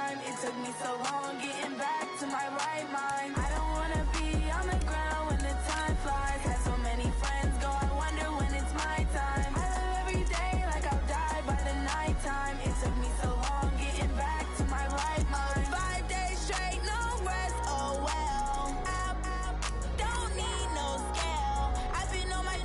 time. It took me so long getting back to my right mind. I don't wanna be on the ground when the time flies. Had so many friends go, I wonder when it's my time. I live every day like I'll die by the nighttime. It took me so long getting back to my right mind. 5 days straight, no rest, oh well. I don't need no scale. I've been on my,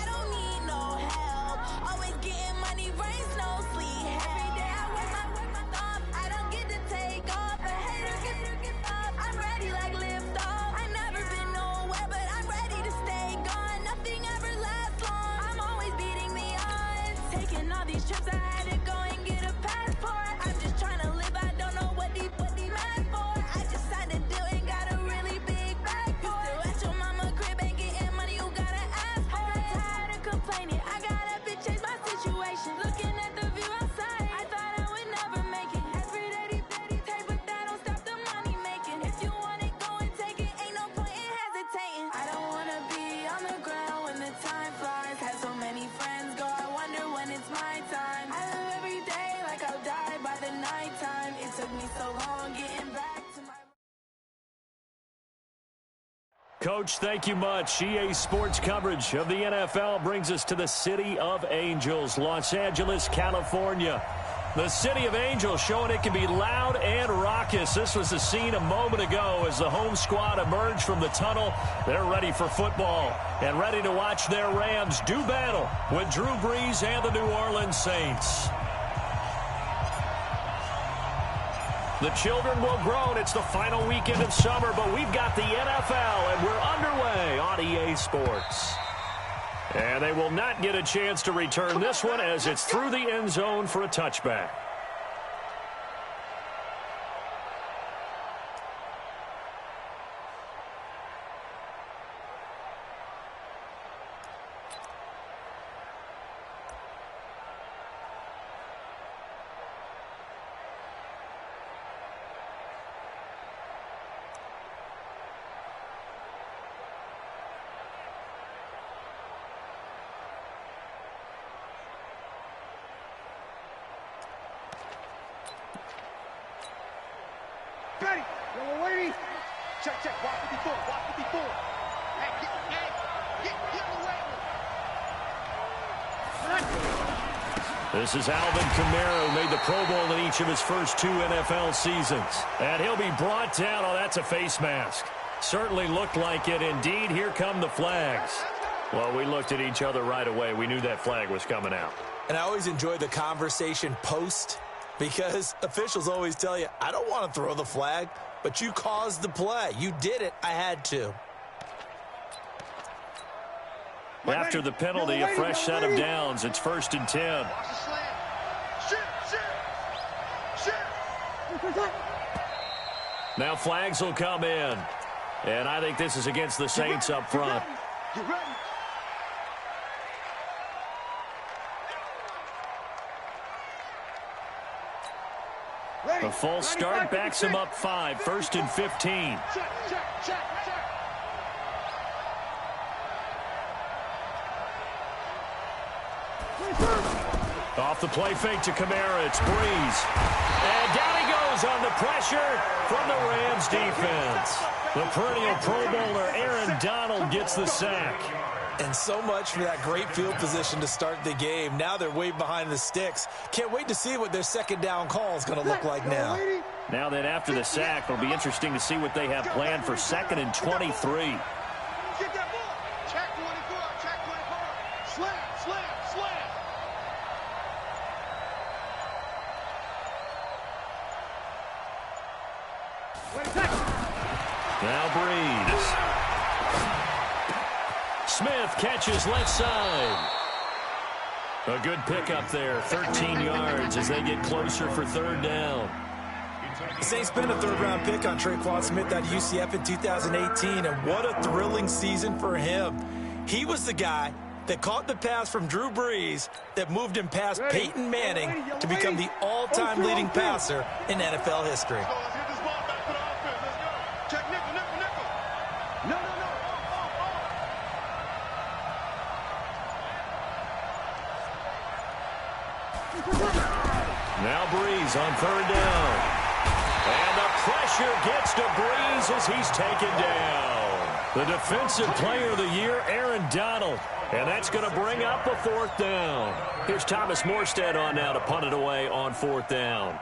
I don't need no help. Always getting money, rains, no sleep. Every day I work my thumb. I don't get to take off. A hater get up. I'm ready like lift off. I never been nowhere, but I'm ready to stay gone. Nothing ever lasts long. I'm always beating the odds. Taking all these trips, I had to go and get a passport. I'm just trying to live. I don't know what the mad for. I just signed a deal and got a really big bag for it. Still at your mama crib and getting money, you gotta ask for it. I'm tired of complaining. I gotta change my situation. Looking at the view outside, I thought I would never make it. Every day they take, but that don't stop the money making. If you want it, go and take it. Ain't no point in hesitating. I don't wanna be on the ground when the time flies. Had so many friends go, I wonder when it's my time. I live every day like I'll die by the nighttime. It took me so long getting back to my... Coach, thank you much. EA Sports coverage of the NFL brings us to the City of Angels, Los Angeles, California. The City of Angels showing it can be loud and raucous. This was the scene a moment ago as the home squad emerged from the tunnel. They're ready for football and ready to watch their Rams do battle with Drew Brees and the New Orleans Saints. The children will groan. It's the final weekend of summer, but we've got the NFL, and we're underway on EA Sports. And they will not get a chance to return this one as it's through the end zone for a touchback. Ready. Yellow lady. Check, check. Watch 54. Watch 54. Hey, get in the way. This is Alvin Kamara, who made the Pro Bowl in each of his first 2 NFL seasons. And he'll be brought down. Oh, that's a face mask. Certainly looked like it. Indeed, here come the flags. Well, we looked at each other right away. We knew that flag was coming out. And I always enjoy the conversation post, because officials always tell you, I don't want to throw the flag, but you caused the play. You did it. I had to. After the penalty, a fresh set of downs. It's 1st and 10. Now flags will come in. And I think this is against the Saints up front. A false start backs him up 5. 1st and 15. Off the play fake to Kamara. It's Brees. And down he goes on the pressure from the Rams defense. The perennial Pro Bowler Aaron Donald gets the sack. And so much for that great field position to start the game. Now they're way behind the sticks. Can't wait to see what their second down call is going to look like now. Now that after the sack, it'll be interesting to see what they have planned for 2nd and 23. Get that ball. Check 24. Check 24. Slam, slam, slam. Now Brees. Smith catches left side. A good pickup there, 13 yards as they get closer for 3rd down. The Saints spent a 3rd-round pick on Traquan Smith out of UCF in 2018, and what a thrilling season for him. He was the guy that caught the pass from Drew Brees that moved him past Peyton Manning to become the all-time leading passer in NFL history. Let's get this ball back for the offense. Let's go. Check nickel, nickel, nickel. No. Now Brees on 3rd down. gets to Breeze as he's taken down. The defensive player of the year, Aaron Donald. And that's going to bring up a 4th down. Here's Thomas Morstead on now to punt it away on 4th down.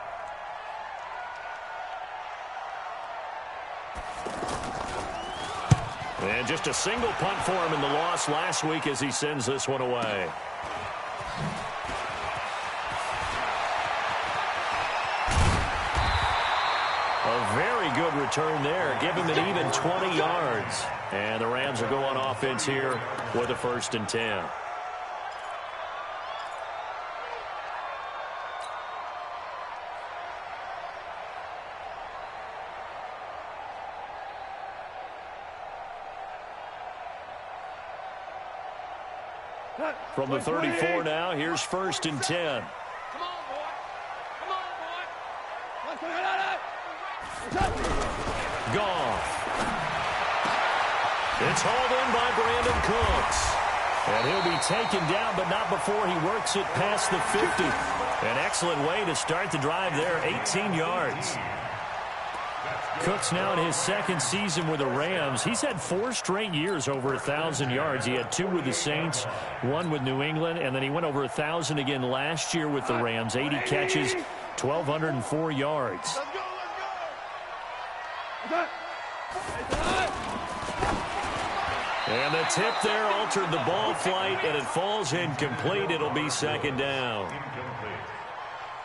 And just a single punt for him in the loss last week as he sends this one away. A very good return there. Give him an even 20 yards. And the Rams are going on offense here with a 1st and 10. From the 34 now, here's 1st and 10. Come on, boy. Come on, boy. Goff. It's hauled in by Brandon Cooks. And he'll be taken down, but not before he works it past the 50. An excellent way to start the drive there, 18 yards. Cooks now in his 2nd season with the Rams. He's had 4 straight years over 1,000 yards. He had 2 with the Saints, 1 with New England, and then he went over 1,000 again last year with the Rams. 80 catches, 1,204 yards. And the tip there altered the ball flight, and it falls incomplete. It'll be 2nd down.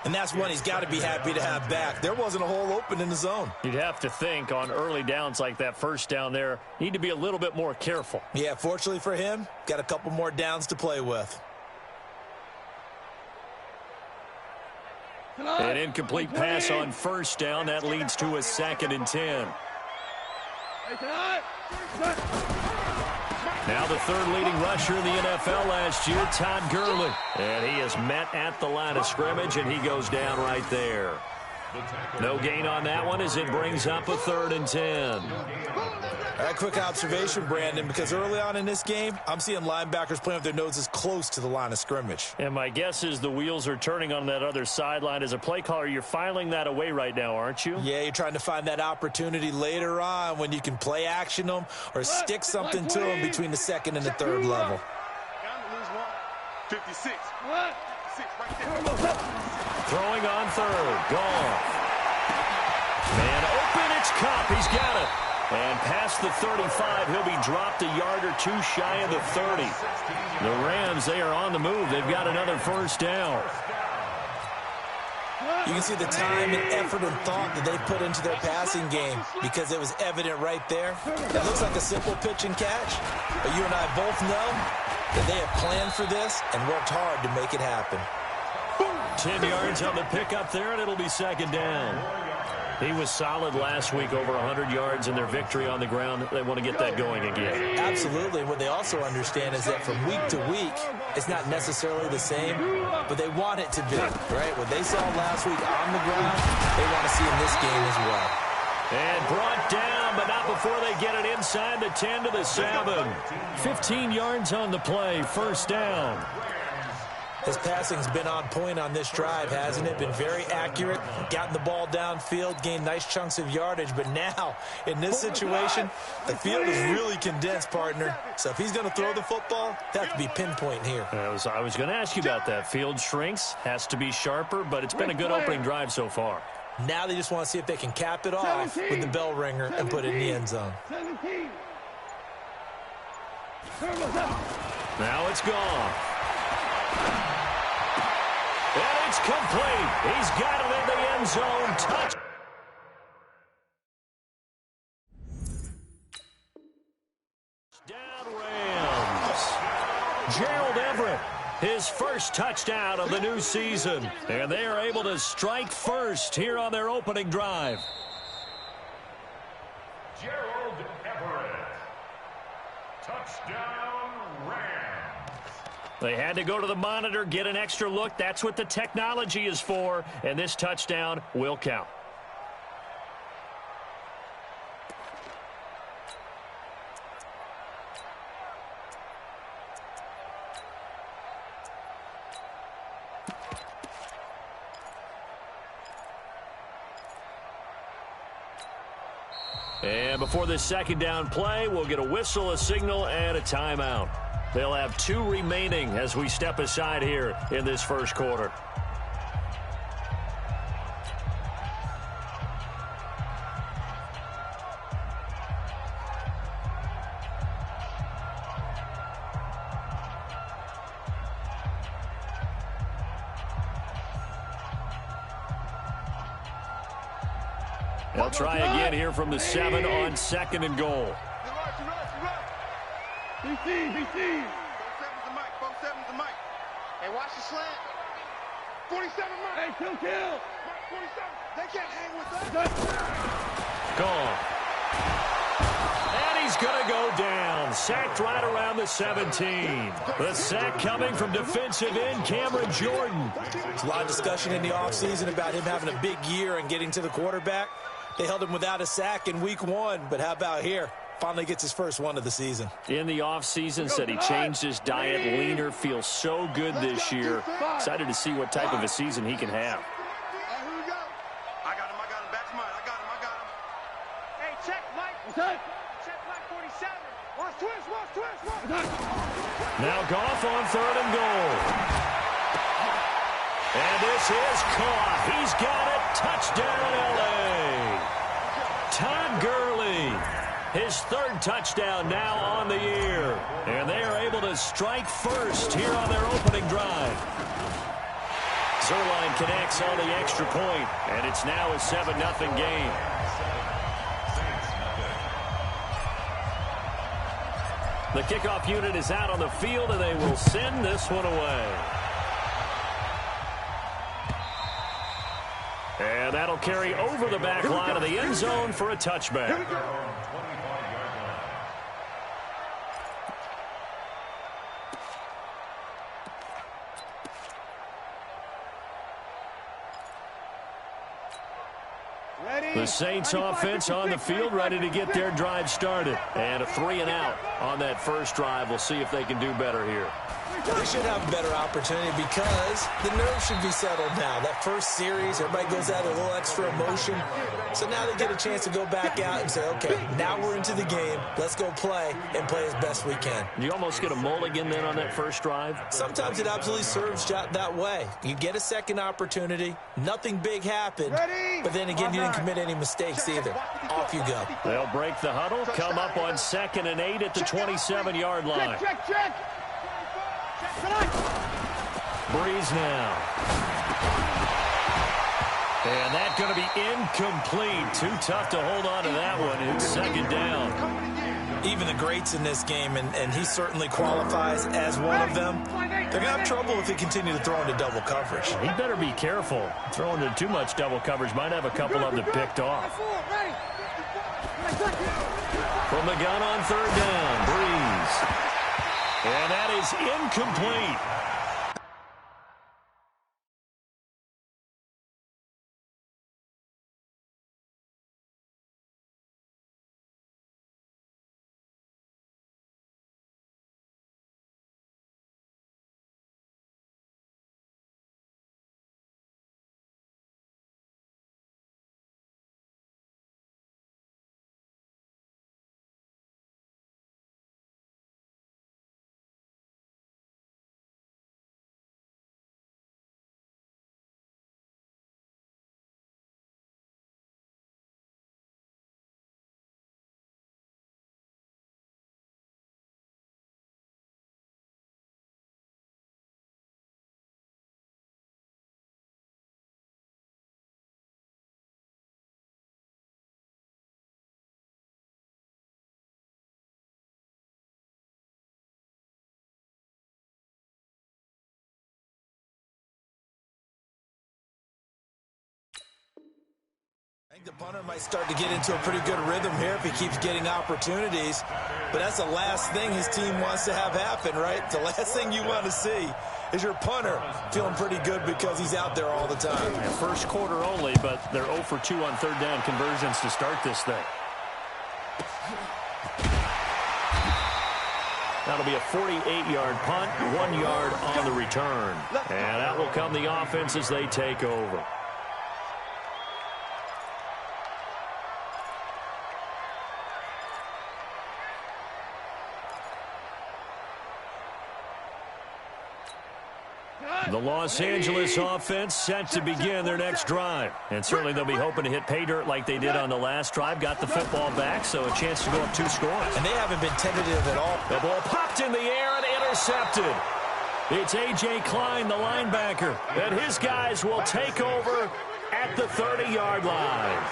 And that's one he's got to be happy to have back. There wasn't a hole open in the zone. You'd have to think on early downs like that 1st down there, need to be a little bit more careful. Yeah, fortunately for him, got a couple more downs to play with. An incomplete pass on 1st down. That leads to a 2nd and 10. Now the 3rd leading rusher in the NFL last year, Todd Gurley. And he is met at the line of scrimmage, and he goes down right there. No gain on that one as it brings up a 3rd and 10. All right, quick observation, Brandon, because early on in this game, I'm seeing linebackers playing with their noses close to the line of scrimmage. And my guess is the wheels are turning on that other sideline. As a play caller, you're filing that away right now, aren't you? Yeah, you're trying to find that opportunity later on when you can play action them or stick something to them between the 2nd and the 3rd level. 56. 56 right there. Throwing on 3rd. Goff. Man open, it's Cup. He's got it. And past the 35, he'll be dropped a yard or 2 shy of the 30. The Rams, they are on the move. They've got another 1st down. You can see the time and effort and thought that they put into their passing game because it was evident right there. It looks like a simple pitch and catch, but you and I both know that they have planned for this and worked hard to make it happen. 10 yards on the pickup there, and it'll be 2nd down. He was solid last week, over 100 yards in their victory on the ground. They want to get that going again. Absolutely. What they also understand is that from week to week, it's not necessarily the same, but they want it to be, right? What they saw last week on the ground, they want to see in this game as well. And brought down, but not before they get it inside the 10 to the 7. 15 yards on the play, 1st down. His passing's been on point on this drive, hasn't it? Been very accurate, gotten the ball downfield, gained nice chunks of yardage. But now, in this situation, the field is really condensed, partner. So if he's going to throw the football, that has to be pinpoint here. I was going to ask you about that. Field shrinks, has to be sharper, but it's been a good opening drive so far. Now they just want to see if they can cap it off with the bell ringer and put it in the end zone. Now it's gone. And it's complete. He's got it in the end zone. Touch. Down Rams. Gerald Everett, his first touchdown of the new season. And they are able to strike first here on their opening drive. Gerald Everett. Touchdown, Rams. They had to go to the monitor, get an extra look. That's what the technology is for. And this touchdown will count. And before this second down play, we'll get a whistle, a signal, and a timeout. They'll have 2 remaining as we step aside here in this first quarter. They'll try again here from the 7 on 2nd and goal. BC. 4-7's the mic. 4-7's the mic. Hey, watch the slant. 47 mic. Hey, kill. Mark 47. They can't hang with us. Gone. And he's going to go down. Sacked right around the 17. The sack coming from defensive end Cameron Jordan. There's a lot of discussion in the offseason about him having a big year and getting to the quarterback. They held him without a sack in week 1, but how about here? Finally gets his first one of the season. In the offseason, said he changed his diet, leaner, feels so good this year. Excited to see what type of a season he can have. Here we go. I got him. Back to mine. I got him. Hey, check, Mike. Check, Mike 47. Watch twist. Now Goff on 3rd and goal. And this is caught. He's got it. Touchdown, L.A. Todd Gurley. His 3rd touchdown now on the year. And they are able to strike first here on their opening drive. Zerline connects on the extra point, and it's now a 7-0 game. The kickoff unit is out on the field, and they will send this one away. And that'll carry over the back line of the end zone for a touchback. The Saints offense on the field, ready to get their drive started. And a 3-and-out on that first drive. We'll see if they can do better here. They should have a better opportunity because the nerves should be settled now. That first series, everybody goes out a little extra emotion. So now they get a chance to go back out and say, okay, now we're into the game. Let's go play and play as best we can. You almost get a mulligan then on that first drive? Sometimes it absolutely serves that way. You get a second opportunity. Nothing big happened. But then again, you didn't commit any mistakes either. Off you go. They'll break the huddle, come up on 2nd and 8 at the 27-yard line. Check. Breeze now. And that's going to be incomplete. Too tough to hold on to that one. It's 2nd down. Even the greats in this game, and he certainly qualifies as one of them, they're going to have trouble if they continue to throw into double coverage. He better be careful. Throwing into too much double coverage might have a couple of them picked off. From the gun on 3rd down, Breeze. And that is incomplete. I think the punter might start to get into a pretty good rhythm here if he keeps getting opportunities. But that's the last thing his team wants to have happen, right? The last thing you want to see is your punter feeling pretty good because he's out there all the time. Yeah, first quarter only, but they're 0 for 2 on 3rd down conversions to start this thing. That'll be a 48-yard punt, 1 yard on the return. And that will come the offense as they take over. The Los Angeles offense set to begin their next drive. And certainly they'll be hoping to hit pay dirt like they did on the last drive. Got the football back, so a chance to go up 2 scores. And they haven't been tentative at all. The ball popped in the air and intercepted. It's A.J. Klein, the linebacker, and his guys will take over at the 30-yard line.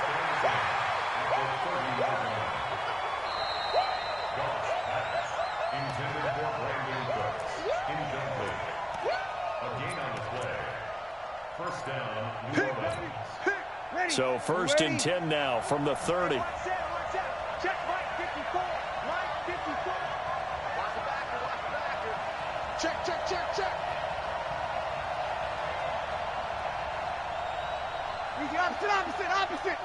So 1st and 10 now from the 30. Check right 54. Right 54. Watch the backer. Watch the backer. Check. Opposite.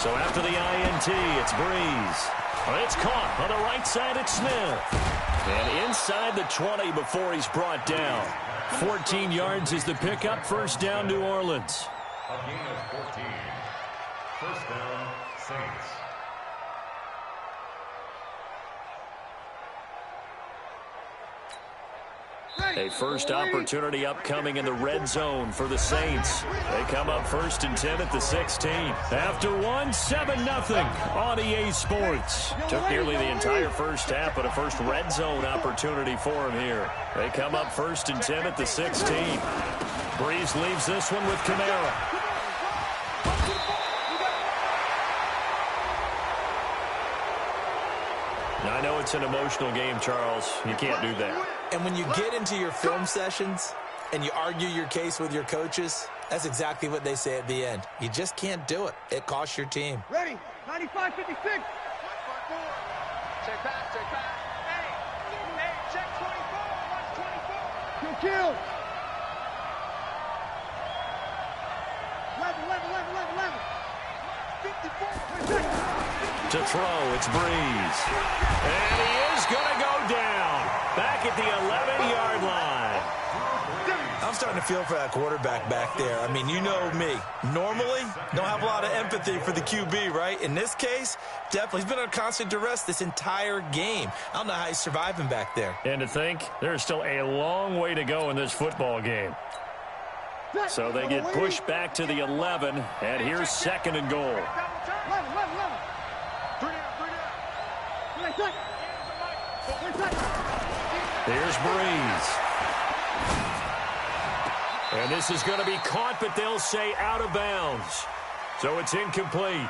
So after the INT, it's Breeze. It's caught on the right side at Smith. And inside the 20 before he's brought down. 14 yards is the pickup. First down, New Orleans. A gain of 14. First down, Saints. A first opportunity upcoming in the red zone for the Saints. They come up 1st and 10 at the 16. After 7-0 on EA Sports. Took nearly the entire first half, but a first red zone opportunity for him here. They come up 1st and 10 at the 16. Breeze leaves this one with Kamara. I know it's an emotional game, Charles. You can't do that. And when you get into your film sessions and you argue your case with your coaches, that's exactly what they say at the end. You just can't do it. It costs your team. Ready. 95, 56. Check back. Hey, check 24. Watch 24. Kill. 11. 54. To throw, it's Breeze. And he is going to go down. Back at the 11-yard line. I'm starting to feel for that quarterback back there. I mean, you know me. Normally, don't have a lot of empathy for the QB, right? In this case, definitely. He's been on constant duress this entire game. I don't know how he's surviving back there. And to think, there's still a long way to go in this football game. So they get pushed back to the 11, and here's 2nd and goal. Here's Breeze. And this is going to be caught, but they'll say out of bounds. So it's incomplete.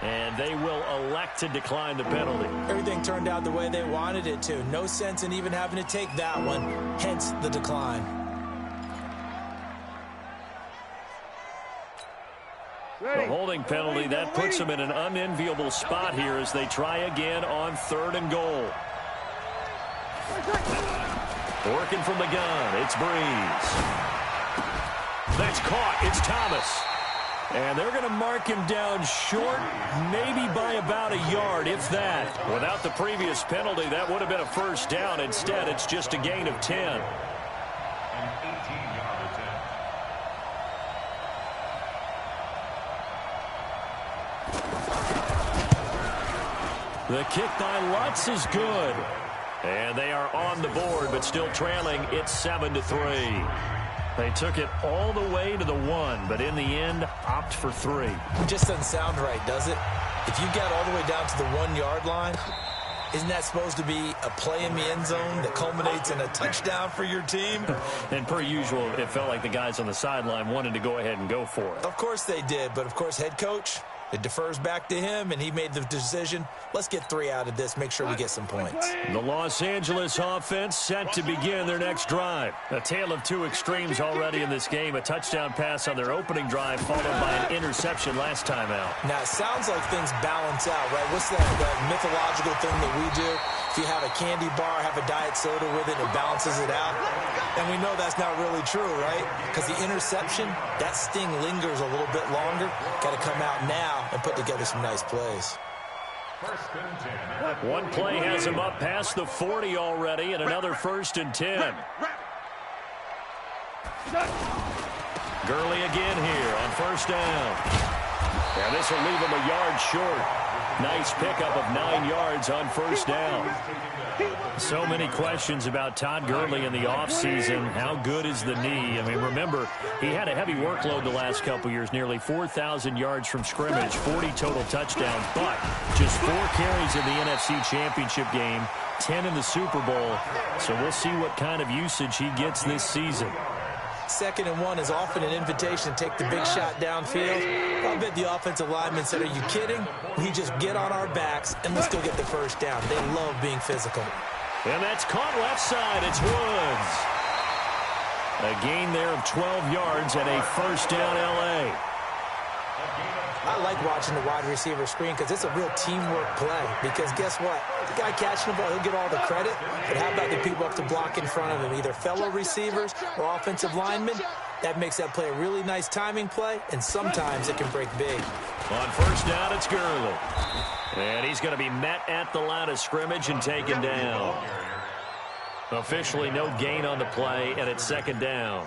And they will elect to decline the penalty. Everything turned out the way they wanted it to. No sense in even having to take that one. Hence the decline. The holding penalty, that puts them in an unenviable spot here as they try again on 3rd and goal. Working from the gun, it's Breeze. That's caught, it's Thomas. And they're going to mark him down short, maybe by about a yard, if that. Without the previous penalty, that would have been a first down. Instead, it's just a gain of 10. An 18-yard attempt. The kick by Lutz is good. And they are on the board, but still trailing. It's 7-3. They took it all the way to the 1, but in the end, opt for 3. It just doesn't sound right, does it? If you get all the way down to the 1-yard line, isn't that supposed to be a play in the end zone that culminates in a touchdown for your team? And per usual, it felt like the guys on the sideline wanted to go ahead and go for it. Of course they did, but of course head coach, it defers back to him, and he made the decision. Let's get 3 out of this, make sure we get some points. The Los Angeles offense set to begin their next drive. A tale of 2 extremes already in this game. A touchdown pass on their opening drive, followed by an interception last time out. Now, it sounds like things balance out, right? What's that mythological thing that we do? If you have a candy bar, have a diet soda with it, it balances it out. And we know that's not really true, right? Because the interception, that sting lingers a little bit longer. Got to come out now and put together some nice plays. First and 10. One play has him up past the 40 already, and another 1st and 10. Gurley again here on 1st down. And this will leave him a yard short. Nice pickup of 9 yards on first down. So many questions about Todd Gurley in the offseason. How good is the knee? I mean, remember, he had a heavy workload the last couple years, nearly 4,000 yards from scrimmage, 40 total touchdowns, but just 4 carries in the NFC Championship game, 10 in the Super Bowl. So we'll see what kind of usage he gets this season. 2nd and 1 is often an invitation to take the big shot downfield. I bet the offensive linemen said, are you kidding? We just get on our backs and let's go get the first down. They love being physical. And that's caught left side. It's Woods. A gain there of 12 yards and a first down L.A. I like watching the wide receiver screen because it's a real teamwork play. Because guess what? The guy catching the ball, he'll get all the credit. But how about the people up to block in front of him, either fellow receivers or offensive linemen? That makes that play a really nice timing play, and sometimes it can break big. On first down, it's Gurley. And he's going to be met at the line of scrimmage and taken down. Officially no gain on the play, and it's 2nd down.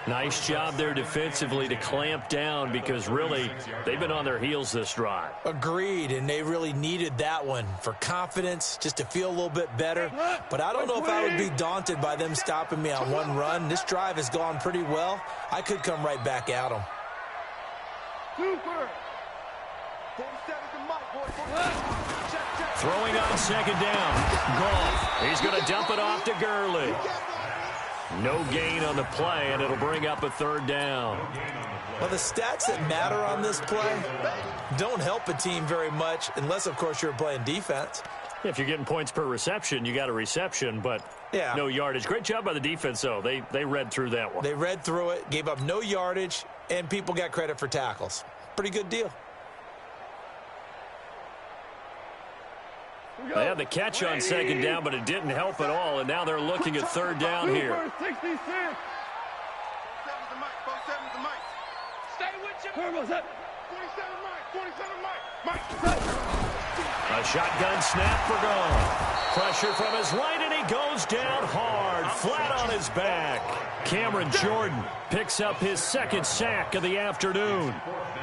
Nice job there defensively to clamp down because really they've been on their heels this drive. Agreed, and they really needed that one for confidence, just to feel a little bit better. But I don't know if I would be daunted by them stopping me on one run. This drive has gone pretty well. I could come right back at them. Throwing on 2nd down. Goff. He's going to dump it off to Gurley. No gain on the play, and it'll bring up a 3rd down. Well, the stats that matter on this play don't help a team very much unless, of course, you're playing defense. If you're getting points per reception, you got a reception, but no yardage. Great job by the defense, though. They read through that one. They read through it, gave up no yardage, and people got credit for tackles. Pretty good deal. They had the catch on 2nd down, but it didn't help at all, and now they're looking at 3rd down here. A shotgun snap for Goff. Pressure from his right, and he goes down hard, flat on his back. Cameron Jordan picks up his 2nd sack of the afternoon.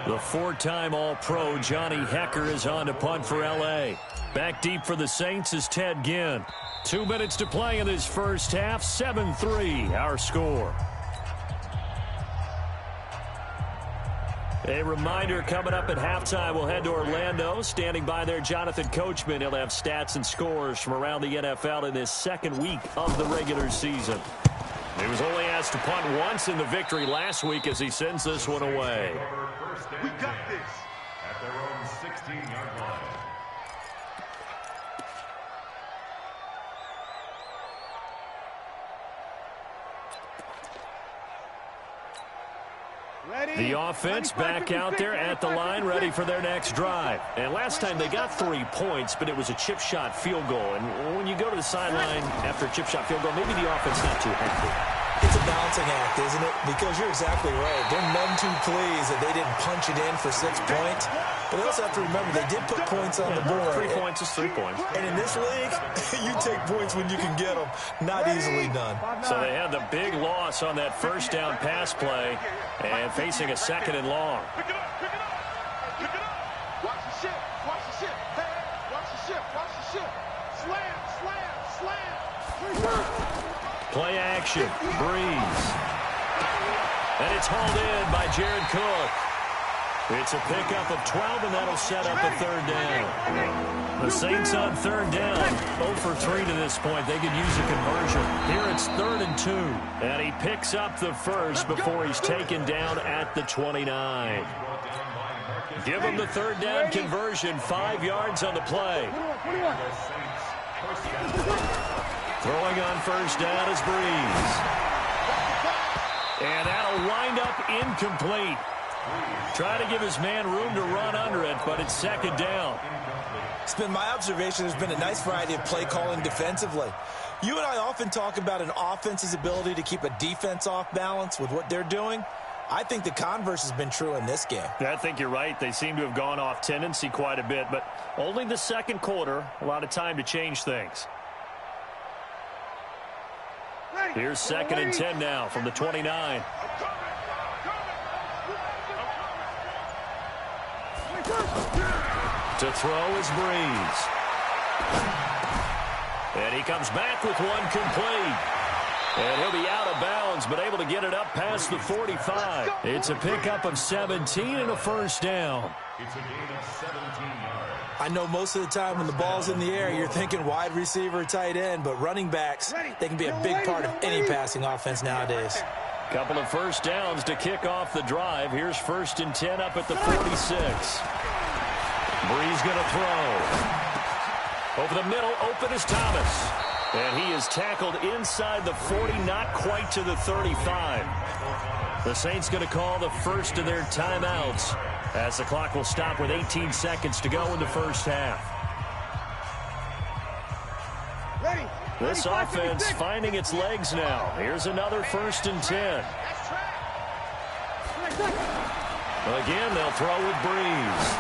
The 4-time All-Pro Johnny Hekker is on to punt for L.A. Back deep for the Saints is Ted Ginn. 2 minutes to play in this first half. 7-3 our score. A reminder coming up at halftime, we'll head to Orlando. Standing by there, Jonathan Coachman. He'll have stats and scores from around the NFL in this 2nd week of the regular season. He was only asked to punt once in the victory last week as he sends this one away. We got this. At their own 16-yard line. The offense back out there at the line, ready for their next drive. And last time they got 3 points, but it was a chip shot field goal. And when you go to the sideline after a chip shot field goal, maybe the offense not too happy. It's a balancing act, isn't it? Because you're exactly right. They're none too pleased that they didn't punch it in for 6 points. But they also have to remember they did put points on the board. 3 points is 3 points. And in this league, you take points when you can get them. Not easily done. So they had the big loss on that first down pass play and facing a 2nd and long. Pick it up, pick it up, pick it up. Watch the ship, watch the ship. Hey, watch the ship, watch the ship. Slam, slam, slam. Play action, Breeze. And it's hauled in by Jared Cook. It's a pickup of 12, and that'll set up a 3rd down. The Saints on 3rd down, 0 for 3 to this point. They could use a conversion. Here it's 3rd and 2. And he picks up the first before he's taken down at the 29. Give him the 3rd down conversion, 5 yards on the play. Throwing on first down is Breeze. And that'll wind up incomplete. Try to give his man room to run under it, but it's 2nd down. It's been my observation there's been a nice variety of play calling defensively. You and I often talk about an offense's ability to keep a defense off balance with what they're doing. I think the converse has been true in this game. I think you're right. They seem to have gone off tendency quite a bit, but only the 2nd quarter, a lot of time to change things. Here's 2nd and 10 now from the 29. To throw is Breeze. And he comes back with one complete. And he'll be out of bounds, but able to get it up past the 45. It's a pickup of 17 and a first down. It's a gain of 17 yards. I know most of the time when the ball's in the air, you're thinking wide receiver, tight end, but running backs, they can be a big part of any passing offense nowadays. Couple of first downs to kick off the drive. Here's 1st and 10 up at the 46. Breeze going to throw. Over the middle, open is Thomas. And he is tackled inside the 40, not quite to the 35. The Saints going to call the first of their timeouts as the clock will stop with 18 seconds to go in the first half. This offense finding its legs now. Here's another 1st and 10. Again, they'll throw with Breeze.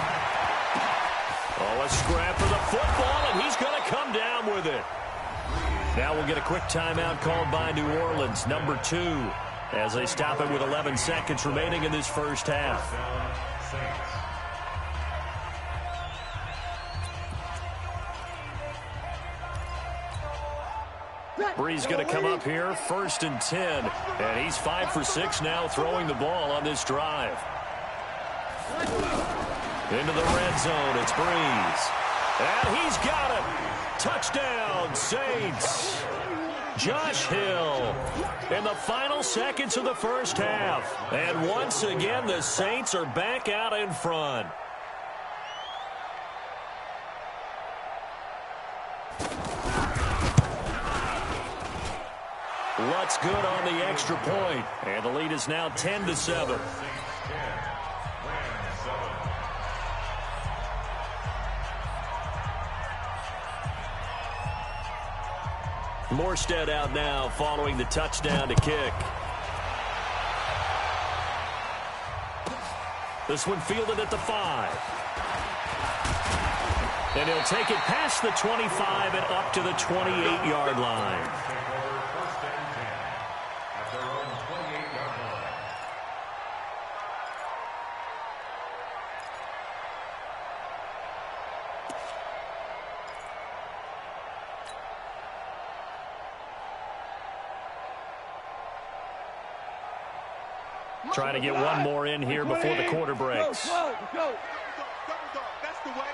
Oh, a scrap for the football, and he's going to come down with it. Now we'll get a quick timeout called by New Orleans, number 2, as they stop it with 11 seconds remaining in this first half. Breeze going to come up here, 1st and 10, and he's 5 for 6 now throwing the ball on this drive. Into the red zone, it's Breeze. And he's got it. Touchdown, Saints. Josh Hill in the final seconds of the first half. And once again, the Saints are back out in front. Lutz good on the extra point. And the lead is now 10-7. Morstead out now following the touchdown to kick. This one fielded at the 5. And he'll take it past the 25 and up to the 28-yard line. Trying to get one more in here before the quarter breaks. That's the way.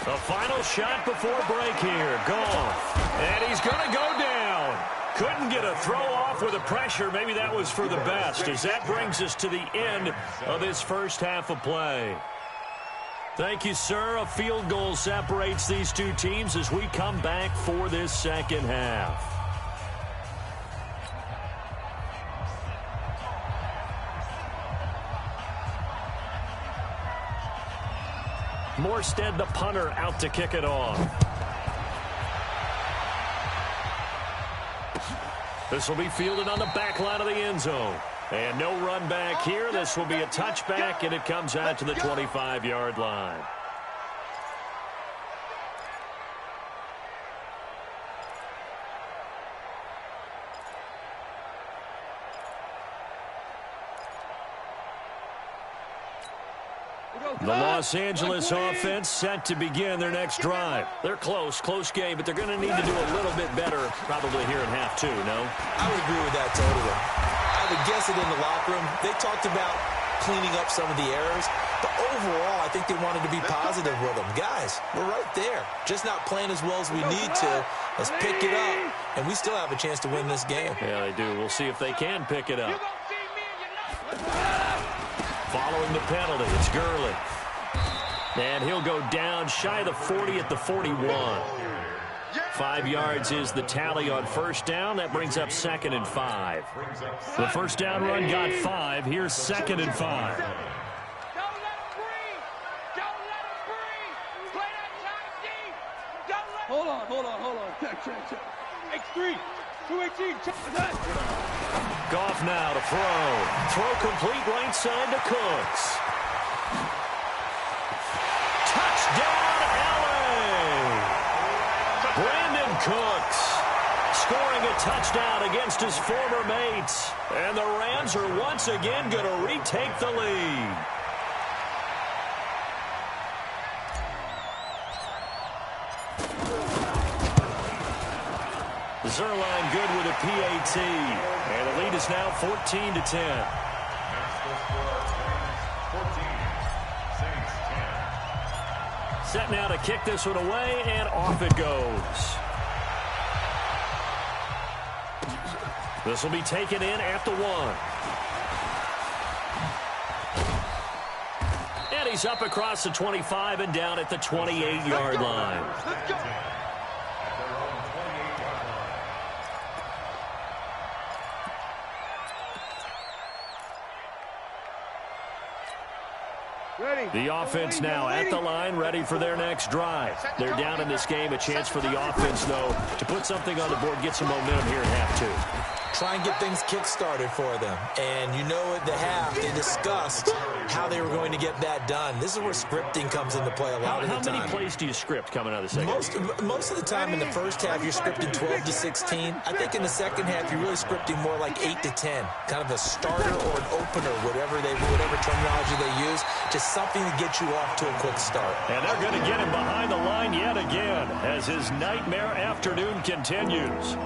The final shot before break here. Goff. And he's going to go down. Couldn't get a throw off with the pressure. Maybe that was for the best, as that brings us to the end of this first half of play. Thank you, sir. A field goal separates these two teams as we come back for this second half. Morstead, the punter, out to kick it off. This will be fielded on the back line of the end zone. And no run back here. This will be a touchback, and it comes out to the 25-yard line. The Los Angeles offense set to begin their next drive. They're close game, but they're going to need to do a little bit better probably here in half 2, no? I would agree with that totally. I would guess it in the locker room. They talked about cleaning up some of the errors, but overall, I think they wanted to be positive with them. Guys, we're right there. Just not playing as well as we need to. Let's pick it up, and we still have a chance to win this game. Yeah, they do. We'll see if they can pick it up. Following the penalty, it's Gurley. And he'll go down shy of the 40 at the 41. 5 yards is the tally on first down. That brings up 2nd and 5. The first down run got 5. Here's 2nd and 5. Don't let him breathe. Don't let him breathe. Play that time deep. Don't let Hold on. Check. X3. 218. Check that. Goff now to throw complete right side to Cooks. Touchdown, LA! Brandon Cooks scoring a touchdown against his former mates. And the Rams are once again going to retake the lead. Zerline good with a PAT. And the lead is now 14-10. Next score, 14, Saints 10. Set now to kick this one away, and off it goes. This will be taken in at the 1. And he's up across the 25 and down at the 28-yard line. Let's go. The offense now at the line, ready for their next drive. They're down in this game. A chance for the offense, though, to put something on the board, get some momentum here at half 2. Try and get things kick-started for them. And you know at the half, they discussed how they were going to get that done. This is where scripting comes into play a lot of the time. How many plays do you script coming out of the second? Most of the time in the first half, you're scripting 12 to 16. I think in the second half, you're really scripting more like 8 to 10. Kind of a starter or an opener, whatever terminology they use. Just something to get you off to a quick start. And they're going to get him behind the line yet again as his nightmare afternoon continues.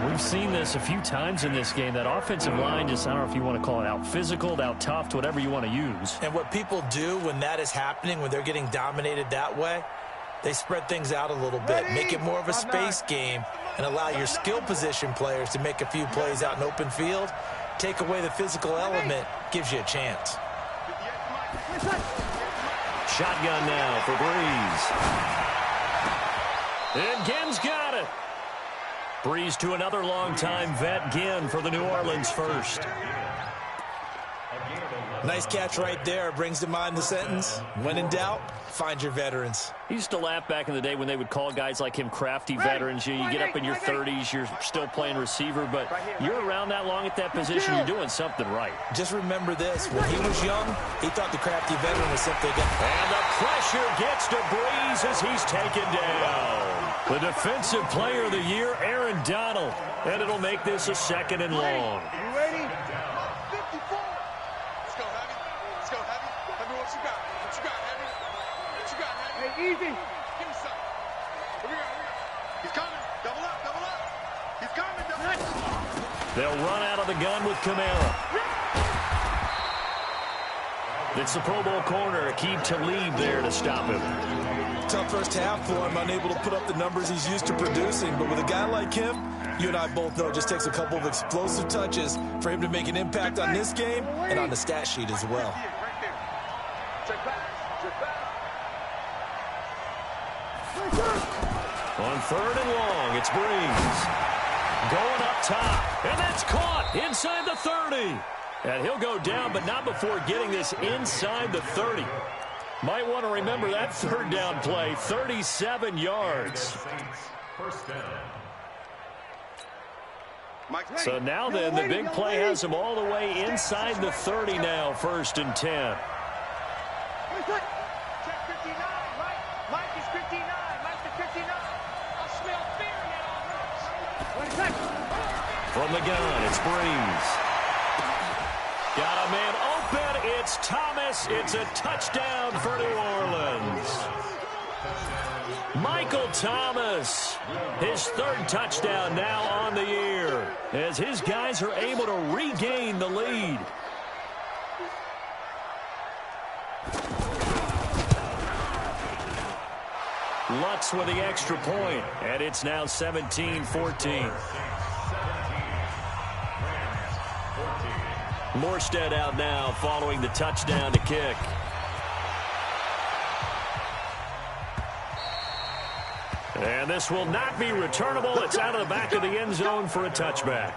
We've seen this a few times in this game. That offensive line just, I don't know if you want to call it out-physicaled, out-toughed, whatever you want to use. And what people do when that is happening, when they're getting dominated that way, they spread things out a little bit, make it more of a space game, and allow your skill position players to make a few plays out in open field. Take away the physical element, gives you a chance. Shotgun now for Breeze. And Ginn's got it. Breeze to another longtime vet, Ginn, for the New Orleans first. Nice catch right there. Brings to mind the sentence, when in doubt, find your veterans. He used to laugh back in the day when they would call guys like him crafty veterans. You get up in your 30s, you're still playing receiver, but you're around that long at that position, you're doing something right. Just remember this. When he was young, he thought the crafty veteran was simply a guy. And the pressure gets to Breeze as he's taken down. The defensive player of the year, Aaron Donald. And it'll make this a 2nd and long. You ready? 54. Let's go, Heavy. Let's go, Heavy. Heavy, what you got? What you got, Heavy? What you got, Heavy? Hey, easy. Give me something. Here we go. He's coming. Double up, double up. He's coming, double up. They'll run out of the gun with Kamara. It's the Pro Bowl corner, Aqib Talib there to stop him. Tough first half for him, unable to put up the numbers he's used to producing. But with a guy like him, you and I both know it just takes a couple of explosive touches for him to make an impact on this game and on the stat sheet as well. Check back. Check back. On 3rd and long, it's Breeze. Going up top, and that's caught inside the 30. And he'll go down, but not before getting this inside the 30. Might want to remember that 3rd down play, 37 yards. First down. So now then, the big play has him all the way inside the 30 now, 1st and 10. Check 59, Mike. Mike is 59. Mike is 59. I smell fear in that offense. From the gun, it's Breeze. Got a man open. It's Thomas. It's a touchdown for New Orleans. Michael Thomas, his 3rd touchdown now on the year, as his guys are able to regain the lead. Lutz with the extra point, and it's now 17-14. Morstead out now following the touchdown to kick. And this will not be returnable. It's out of the back of the end zone for a touchback.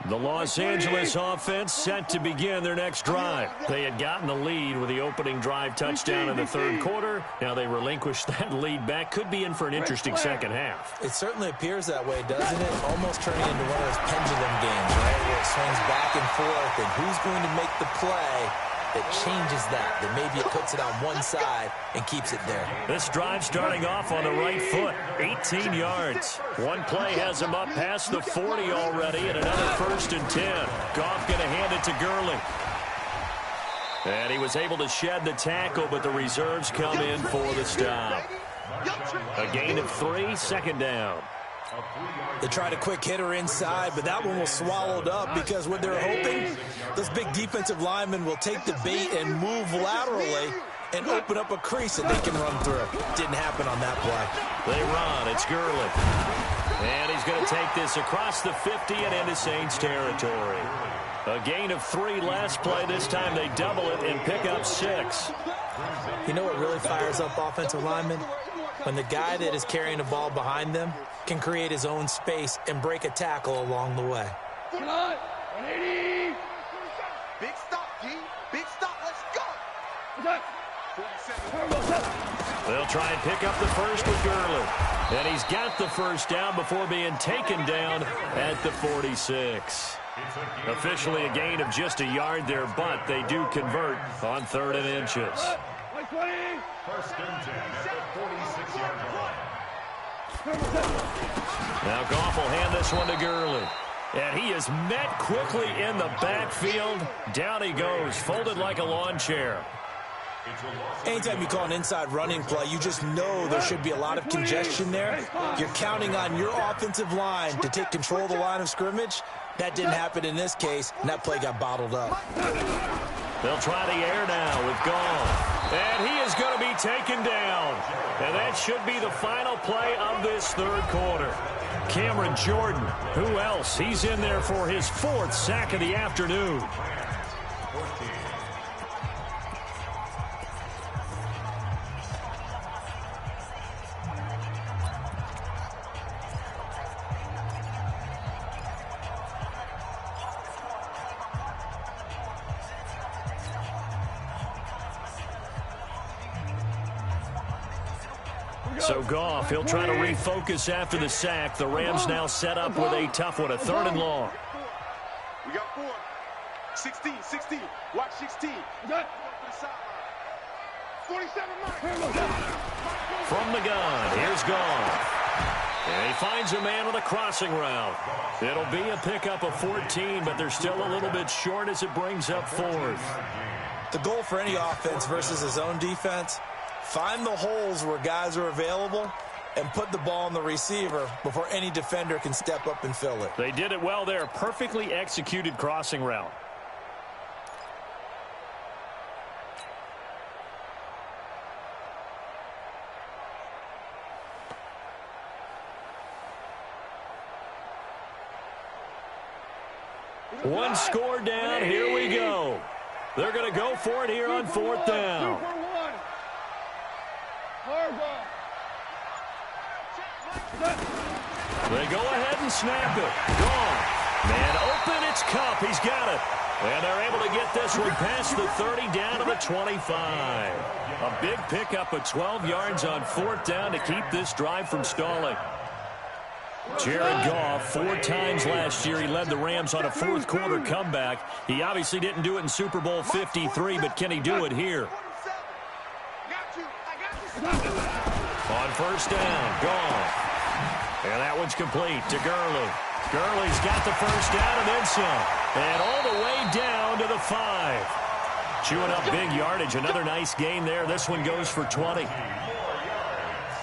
The Los Angeles offense set to begin their next drive. They had gotten the lead with the opening drive touchdown in the 3rd quarter. Now they relinquished that lead back. Could be in for an interesting second half. It certainly appears that way, doesn't it? Almost turning into one of those pendulum games, right? Where it swings back and forth, and who's going to make the play that changes that maybe it puts it on one side and keeps it there. This drive starting off on the right foot, 18 yards. One play has him up past the 40 already, and another 1st and 10. Goff going to hand it to Gurley. And he was able to shed the tackle, but the reserves come in for the stop. A gain of 3, 2nd down. They tried a quick hitter inside, but that one was swallowed up because what they're hoping, those big defensive linemen will take the bait and move laterally and open up a crease that they can run through. Didn't happen on that play. They run. It's Gurley. And he's going to take this across the 50 and into Saints territory. A gain of 3 last play. This time they double it and pick up 6. You know what really fires up offensive linemen? When the guy that is carrying the ball behind them can create his own space and break a tackle along the way. 180. Big stop, G. Big stop. Let's go. 47. They'll try and pick up the first with Gurley. And he's got the first down before being taken down at the 46. Officially a gain of just a yard there, but they do convert on 3rd and inches. 20. 1st and 10 at the 46-yard line. Now Goff will hand this one to Gurley. And he is met quickly in the backfield. Down he goes, folded like a lawn chair. Anytime you call an inside running play, you just know there should be a lot of congestion there. You're counting on your offensive line to take control of the line of scrimmage. That didn't happen in this case, and that play got bottled up. They'll try the air now with Goff. And he is going to be taken down. And that should be the final play of this 3rd quarter. Cameron Jordan, who else? He's in there for his 4th sack of the afternoon. So Goff, he'll try to refocus after the sack. The Rams now set up with a tough one, a 3rd and long. We got 4. 16. Watch 16. 47. From the gun, here's Goff. And he finds a man on a crossing route. It'll be a pickup of 14, but they're still a little bit short as it brings up 4th. The goal for any offense versus his own defense, find the holes where guys are available and put the ball on the receiver before any defender can step up and fill it. They did it well there. Perfectly executed crossing route. One score down. Here we go. They're going to go for it here on 4th down. They go ahead and snap it. Gone. Man open, it's Cup. He's got it. And they're able to get this one past the 30 down to the 25. A big pickup of 12 yards on 4th down to keep this drive from stalling. Jared Goff, 4 times last year, he led the Rams on a 4th quarter comeback. He obviously didn't do it in Super Bowl 53, but can he do it here? On 1st down, Goff. And that one's complete to Gurley. Gurley's got the first down and then some. And all the way down to the 5. Chewing up big yardage. Another nice gain there. This one goes for 20.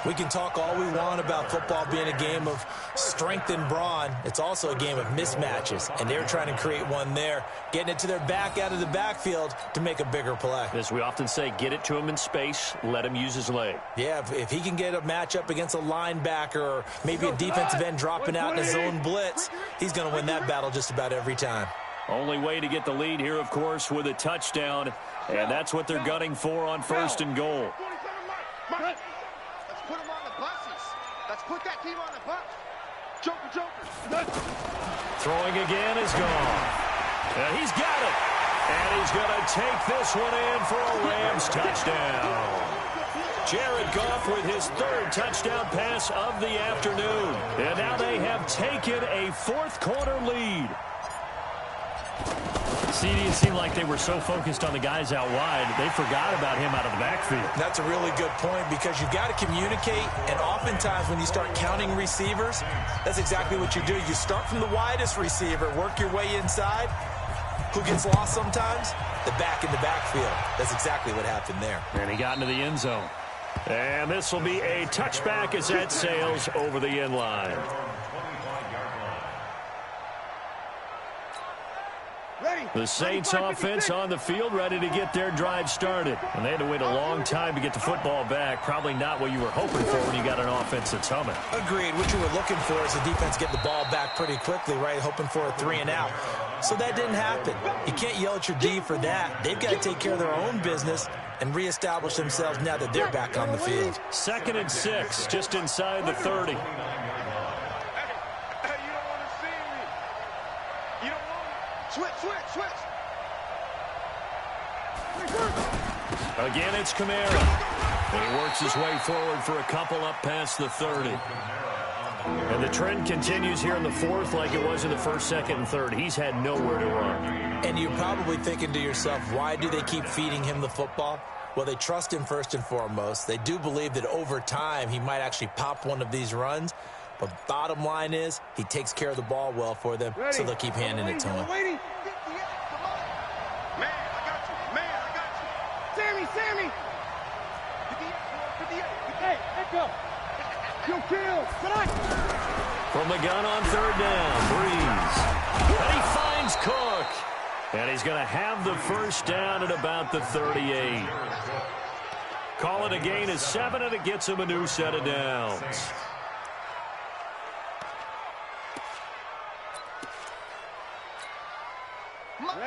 We can talk all we want about football being a game of strength and brawn. It's also a game of mismatches, and they're trying to create one there, getting it to their back out of the backfield to make a bigger play. As we often say, get it to him in space, let him use his leg. Yeah, if he can get a matchup against a linebacker or maybe a defensive end dropping out in a zone blitz, he's going to win that battle just about every time. Only way to get the lead here, of course, with a touchdown, and that's what they're gunning for on 1st and goal. Put him on the buses. Let's put that team on the bus. Joker. Throwing again is gone. And he's got it. And he's going to take this one in for a Rams touchdown. Jared Goff with his 3rd touchdown pass of the afternoon. And now they have taken a 4th quarter lead. See, it seemed like they were so focused on the guys out wide, they forgot about him out of the backfield. That's a really good point because you've got to communicate, and oftentimes when you start counting receivers, that's exactly what you do. You start from the widest receiver, work your way inside. Who gets lost sometimes? The back in the backfield. That's exactly what happened there. And he got into the end zone. And this will be a touchback as that sails over the end line. The Saints offense on the field, ready to get their drive started. And they had to wait a long time to get the football back. Probably not what you were hoping for when you got an offense that's humming. Agreed. What you were looking for is the defense getting the ball back pretty quickly, right? Hoping for a 3-and-out. So that didn't happen. You can't yell at your D for that. They've got to take care of their own business and reestablish themselves now that they're back on the field. 2nd and 6, just inside the 30. Hey, you don't want to see me. You don't want to. Switch. Again, it's Kamara. And he works his way forward for a couple up past the 30. And the trend continues here in the 4th like it was in the 1st, 2nd, and 3rd. He's had nowhere to run. And you're probably thinking to yourself, why do they keep feeding him the football? Well, they trust him first and foremost. They do believe that over time he might actually pop one of these runs. But bottom line is he takes care of the ball well for them, so they'll keep handing it to him. Man, I got you. Sammy. 58. Hey, let go. Kill. Tonight. From the gun on 3rd down, Breeze. And he finds Cook. And he's going to have the first down at about the 38. Call it a gain of 7, and it gets him a new set of downs.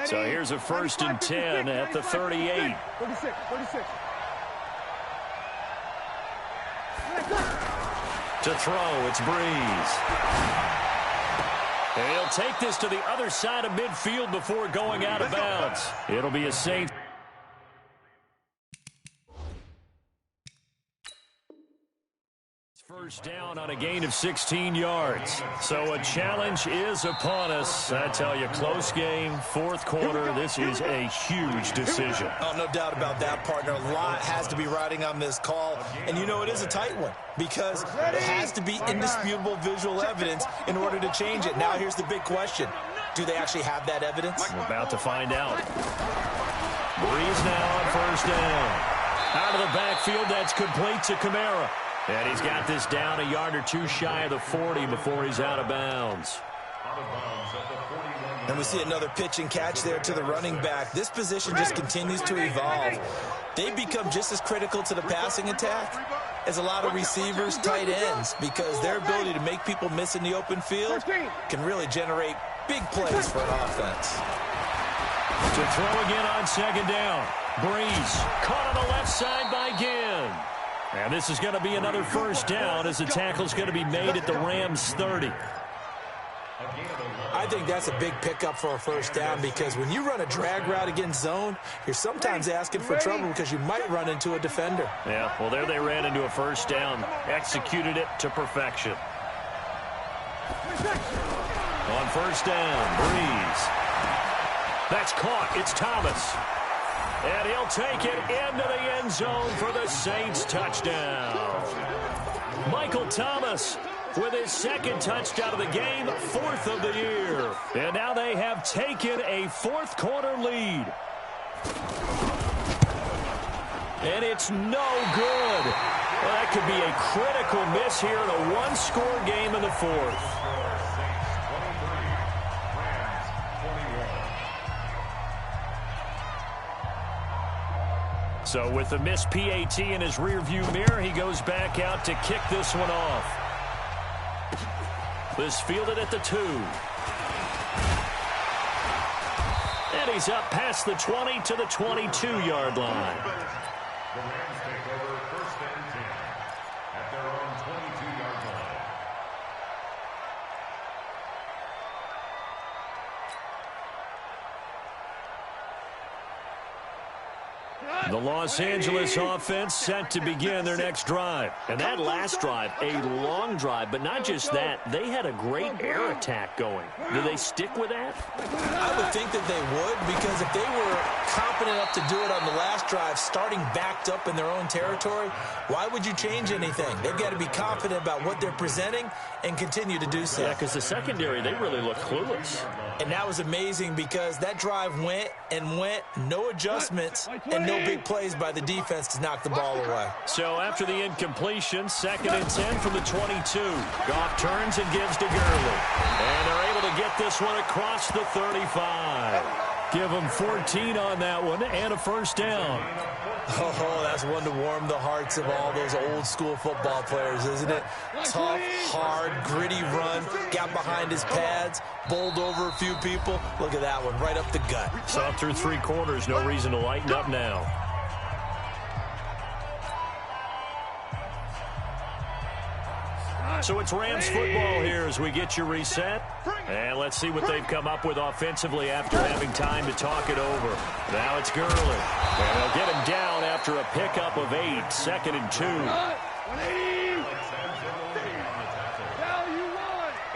So here's a 1st and 10 at the 38. 36. To throw, it's Breeze. And he'll take this to the other side of midfield before going out of bounds. It'll be a Saints. First down on a gain of 16 yards. So a challenge is upon us. I tell you, close game, 4th quarter. This is a huge decision. Oh, no doubt about that, partner. A lot has to be riding on this call. And you know it is a tight one because it has to be indisputable visual evidence in order to change it. Now here's the big question. Do they actually have that evidence? We're about to find out. Breeze now on 1st down. Out of the backfield, that's complete to Kamara. And he's got this down a yard or two shy of the 40 before he's out of bounds. And we see another pitch and catch there to the running back. This position just continues to evolve. They become just as critical to the passing attack as a lot of receivers, tight ends, because their ability to make people miss in the open field can really generate big plays for an offense. To throw again on 2nd down. Breeze caught on the left side by Ginn. And this is going to be another 1st down as the tackle's going to be made at the Rams' 30. I think that's a big pickup for a 1st down because when you run a drag route against zone, you're sometimes asking for trouble because you might run into a defender. Yeah, well, there they ran into a 1st down. Executed it to perfection. On 1st down, Breeze. That's caught. It's Thomas. And he'll take it into the end zone for the Saints touchdown. Michael Thomas with his 2nd touchdown of the game, 4th of the year. And now they have taken a 4th quarter lead. And it's no good. Well, that could be a critical miss here in a 1-score game in the 4th. So with the missed PAT in his rearview mirror, he goes back out to kick this one off. This fielded at the 2. And he's up past the 20 to the 22-yard line. The Rams take over 1st and 10 at their own 22-yard line. The Los Angeles offense set to begin their next drive. And that last drive, a long drive, but not just that. They had a great air attack going. Do they stick with that? I would think that they would, because if they were confident enough to do it on the last drive, starting backed up in their own territory, why would you change anything? They've got to be confident about what they're presenting and continue to do so. Yeah, because the secondary, they really look clueless. And that was amazing because that drive went and went, no adjustments, and no big plays by the defense to knock the ball away. So after the incompletion, 2nd and 10 from the 22. Goff turns and gives to Gurley. And they're able to get this one across the 35. Give them 14 on that one and a first down. Oh, that's one to warm the hearts of all those old-school football players, isn't it? Tough, hard, gritty run, got behind his pads, bowled over a few people. Look at that one, right up the gut. Saw through 3 quarters, no reason to lighten up now. So it's Rams football here as we get you reset. And let's see what they've come up with offensively after having time to talk it over. Now it's Gurley. And they'll get him down after a pickup of 8, 2nd and 2. 180. Value 1.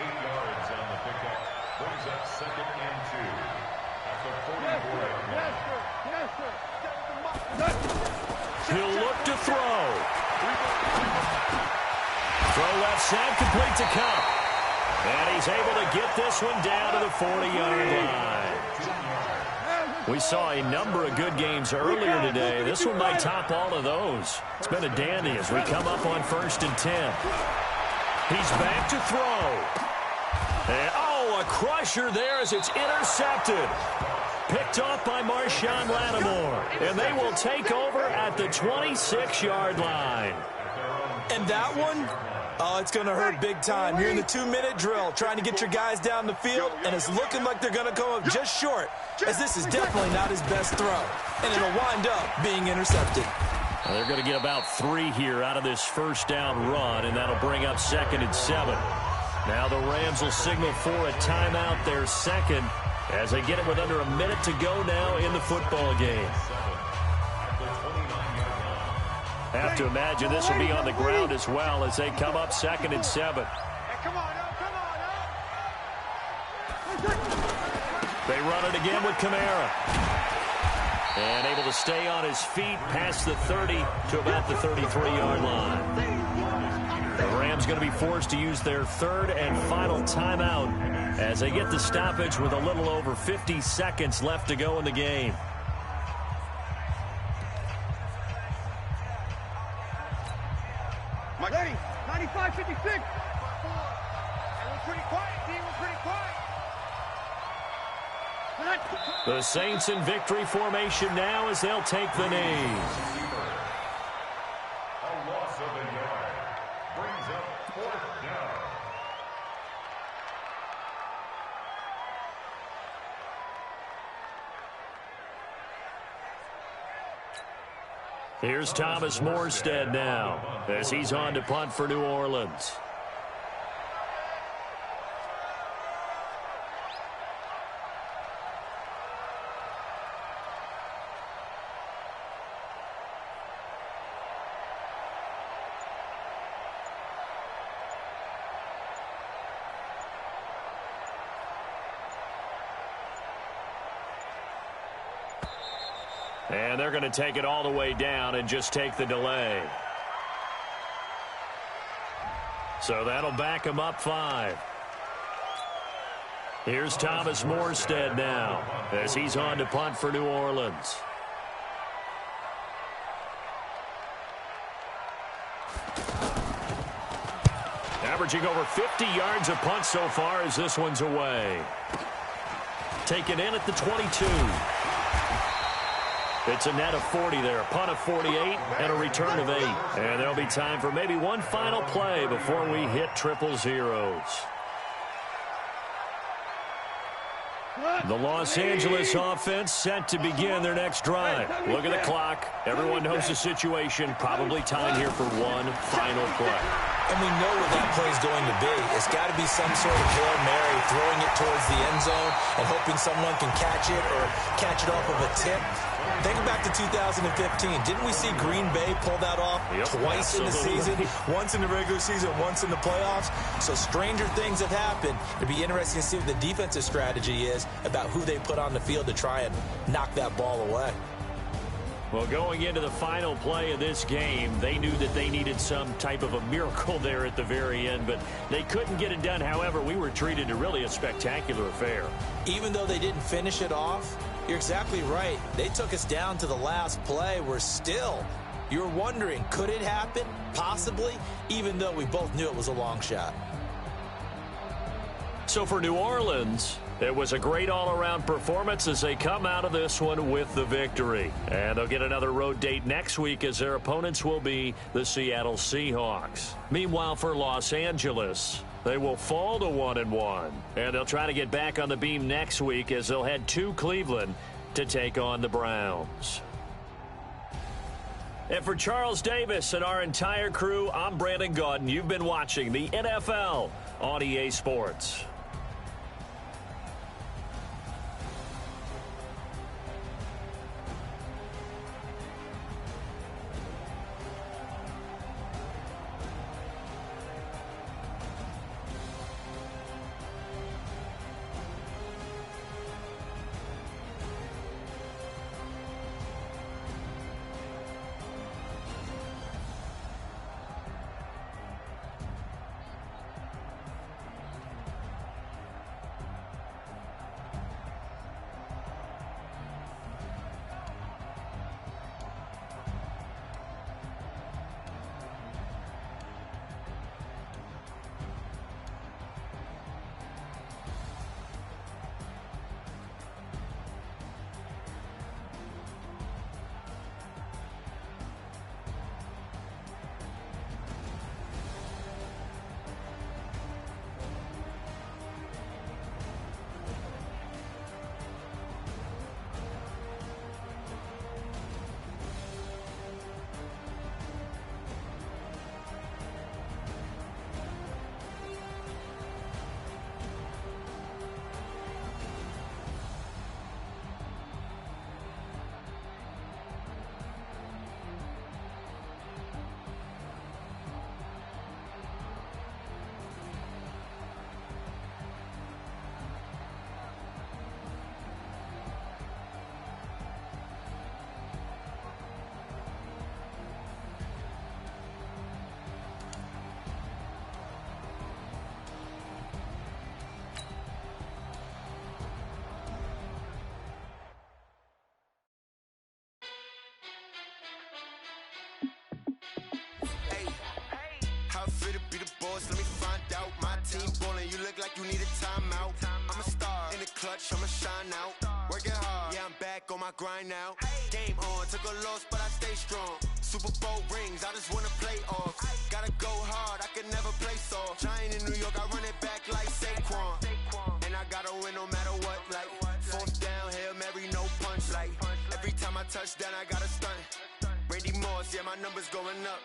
8 yards on the pickup. Brings up 2nd and 2. At the 44. He'll look to throw. Throw left side, complete to Cup. And he's able to get this one down to the 40-yard line. We saw a number of good games earlier today. This one might top all of those. It's been a dandy as we come up on 1st and 10. He's back to throw. And, oh, a crusher there as it's intercepted. Picked off by Marshawn Lattimore. And they will take over at the 26-yard line. And that one, oh, it's going to hurt big time. You're in the 2-minute drill trying to get your guys down the field, and it's looking like they're going to come up just short, as this is definitely not his best throw. And it'll wind up being intercepted. Well, they're going to get about 3 here out of this first down run, and that'll bring up 2nd and 7. Now the Rams will signal for a timeout, their second, as they get it with under a minute to go now in the football game. Have to imagine this will be on the ground as well as they come up 2nd and 7. They run it again with Kamara. And able to stay on his feet past the 30 to about the 33-yard line. The Rams going to be forced to use their 3rd and final timeout as they get the stoppage with a little over 50 seconds left to go in the game. Ready, 95-56. We're pretty quiet, team. We're pretty quiet. The Saints in victory formation now as they'll take the knee. A loss of a yard. Brings up 4th down. Here's Thomas Morstead now as he's on to punt for New Orleans. And they're going to take it all the way down and just take the delay. So that'll back him up 5. Here's Thomas Morstead now as he's on to punt for New Orleans. Averaging over 50 yards a punt so far as this one's away. Taken in at the 22. It's a net of 40 there, a punt of 48, and a return of 8. And there'll be time for maybe one final play before we hit 000. The Los Angeles offense set to begin their next drive. Look at the clock. Everyone knows the situation. Probably time here for one final play. And we know what that play is going to be. It's got to be some sort of Hail Mary, throwing it towards the end zone and hoping someone can catch it or catch it off of a tip. Think back to 2015. Didn't we see Green Bay pull that off twice in the season? Once in the regular season, once in the playoffs. So stranger things have happened. It'd be interesting to see what the defensive strategy is about who they put on the field to try and knock that ball away. Well, going into the final play of this game, they knew that they needed some type of a miracle there at the very end, but they couldn't get it done. However, we were treated to really a spectacular affair. Even though they didn't finish it off, you're exactly right. They took us down to the last play. We're still, you're wondering, could it happen? Possibly, even though we both knew it was a long shot. So for New Orleans, it was a great all-around performance as they come out of this one with the victory. And they'll get another road date next week as their opponents will be the Seattle Seahawks. Meanwhile, for Los Angeles, they will fall to 1-1. And they'll try to get back on the beam next week as they'll head to Cleveland to take on the Browns. And for Charles Davis and our entire crew, I'm Brandon Gaudin. You've been watching the NFL on EA Sports. Let me find out. My team ballin', you look like you need a timeout. I'm a star in the clutch, I'ma shine out. Working hard, yeah, I'm back on my grind now. Game on, took a loss, but I stay strong. Super Bowl rings, I just wanna play off. Gotta go hard, I can never play soft. Giant in New York, I run it back like Saquon. And I gotta win no matter what, like fourth down, Hail Mary, no punch. Like every time I touch down, I gotta stunt. Randy Moss, yeah, my numbers going up.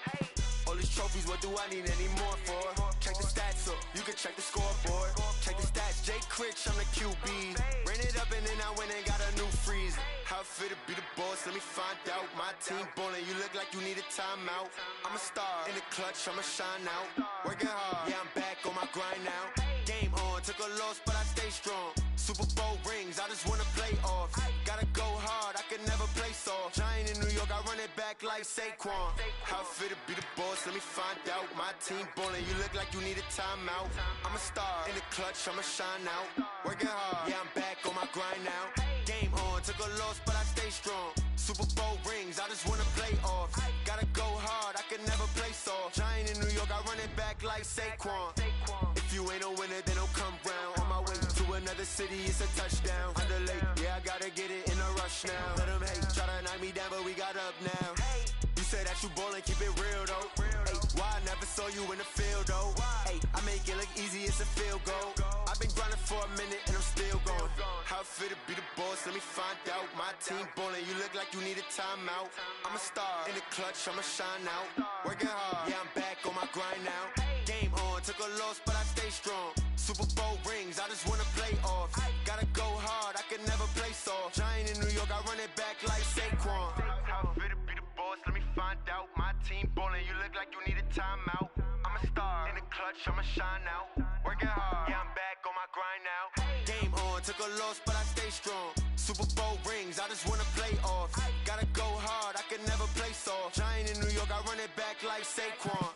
All these trophies, what do I need any more for? Check the stats up, you can check the scoreboard. Check the stats, jgreggs, I'm the QB. Ran it up and then I went and got a new freeze. How it feel to be the boss, let me find out. My team ballin', you look like you need a timeout. I'm a star in the clutch, I'ma shine out. Working hard, yeah, I'm back on my grind now. Game on, took a loss, but I stay strong. Super Bowl rings, I just wanna play off. Gotta go hard, I can never play soft. Giant in New York, I run it back like Saquon. How it feel to be the boss, let me find out. My team ballin', you look like you need a timeout. I'm a star in the clutch, I'ma shine out. Working hard, yeah, I'm back on my grind now. Game on, took a loss, but I stay strong. Super Bowl rings, I just wanna play off. Gotta go hard, I can never play soft. Giant in New York, I run it back like Saquon. If you ain't a winner, then don't come round. On my way to another city, it's a touchdown. Underlay, yeah, I gotta get it in a rush now. Let them hate, try to knock me down, but we got up now. You say that you ballin', keep it real though. Hey, why I never saw you in the field though? Hey, I make it look easy, it's a field goal. I've been grinding for a minute and I'm still going. How it feel to be the boss, let me find out. My team ballin', you look like you need a timeout. I'm a star in the clutch, I'ma shine out. Working hard, yeah, I'm back on my grind now. Game on, took a loss, but I stay strong. Super Bowl rings, I just wanna play off. Gotta go hard, I can never play soft. Giant in New York, I run it back like Saquon. clutch, I'ma shine out. Working hard, yeah, I'm back on my grind now. Game on, took a loss, but I stay strong. Super Bowl rings, I just wanna play off. Gotta go hard, I can never play soft. Giant in New York, I run it back like Saquon.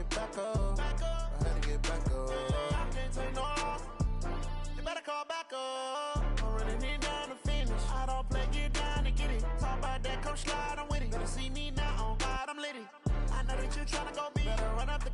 Back up. I had to get back up. I can't take no loss. You better call back up. I'm running it down to finish. I don't play, get down to get it. Talk about that, come slide, I'm with it. Better see me now, on God, I'm litty. I know that you tryna go big. Better run up the